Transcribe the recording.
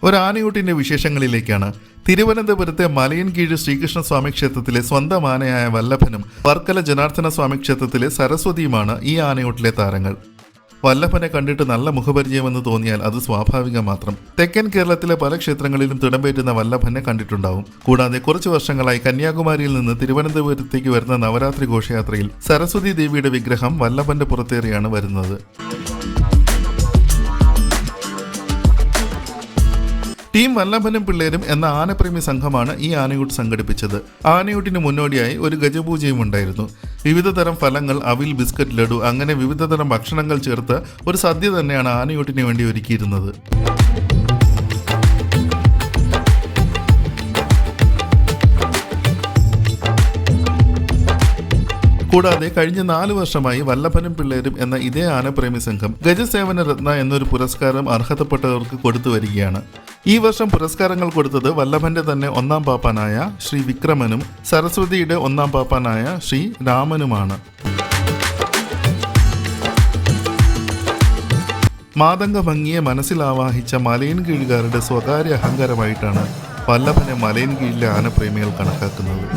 ഒരു ആനയൂട്ടിന്റെ വിശേഷങ്ങളിലേക്കാണ്. തിരുവനന്തപുരത്തെ മലയൻകീഴ് ശ്രീകൃഷ്ണസ്വാമി ക്ഷേത്രത്തിലെ സ്വന്തം ആനയായ വല്ലഭനും വർക്കല ജനാർദ്ദന സ്വാമി ക്ഷേത്രത്തിലെ സരസ്വതിയുമാണ് ഈ ആനയൂട്ടിലെ താരങ്ങൾ. വല്ലഭനെ കണ്ടിട്ട് നല്ല മുഖപരിചയമെന്ന് തോന്നിയാൽ അത് സ്വാഭാവികം മാത്രം. തെക്കൻ കേരളത്തിലെ പല ക്ഷേത്രങ്ങളിലും തിടമ്പേറ്റുന്ന വല്ലഭനെ കണ്ടിട്ടുണ്ടാവും. കൂടാതെ കുറച്ചു വർഷങ്ങളായി കന്യാകുമാരിയിൽ നിന്ന് തിരുവനന്തപുരത്തേക്ക് വരുന്ന നവരാത്രി ഘോഷയാത്രയിൽ സരസ്വതി ദേവിയുടെ വിഗ്രഹം വല്ലഭന്റെ പുറത്തേറിയാണ് വരുന്നത്. ടീം വല്ലഭനും പിള്ളേരും എന്ന ആനപ്രേമി സംഘമാണ് ഈ ആനയൂട്ട് സംഘടിപ്പിച്ചത്. ആനയൂട്ടിന് മുന്നോടിയായി ഒരു ഗജപൂജയും ഉണ്ടായിരുന്നു. വിവിധ തരം ഫലങ്ങൾ, അവിൽ, ബിസ്ക്കറ്റ്, ലഡു അങ്ങനെ വിവിധ തരം ഭക്ഷണങ്ങൾ ചേർത്ത് ഒരു സദ്യ തന്നെയാണ് ആനയൂട്ടിന് വേണ്ടി ഒരുക്കിയിരുന്നത്. കൂടാതെ കഴിഞ്ഞ 4 വർഷമായി വല്ലഭനും പിള്ളേരും എന്ന ഇതേ ആനപ്രേമി സംഘം ഗജസേവന രത്ന എന്നൊരു പുരസ്കാരം അർഹതപ്പെട്ടവർക്ക് കൊടുത്തു വരികയാണ്. ഈ വർഷം പുരസ്കാരങ്ങൾ കൊടുത്തത് വല്ലഭന്റെ തന്നെ 1-ാം പാപ്പാനായ ശ്രീ വിക്രമനും സരസ്വതിയുടെ 1-ാം പാപ്പാനായ ശ്രീ രാമനുമാണ്. മാതംഗ ഭംഗിയെ മനസ്സിലാവാഹിച്ച മലയൻകീഴുകാരുടെ സ്വകാര്യ അഹങ്കാരമായിട്ടാണ് വല്ലഭനെ മലയൻകീഴിലെ ആനപ്രേമികൾ കണക്കാക്കുന്നത്.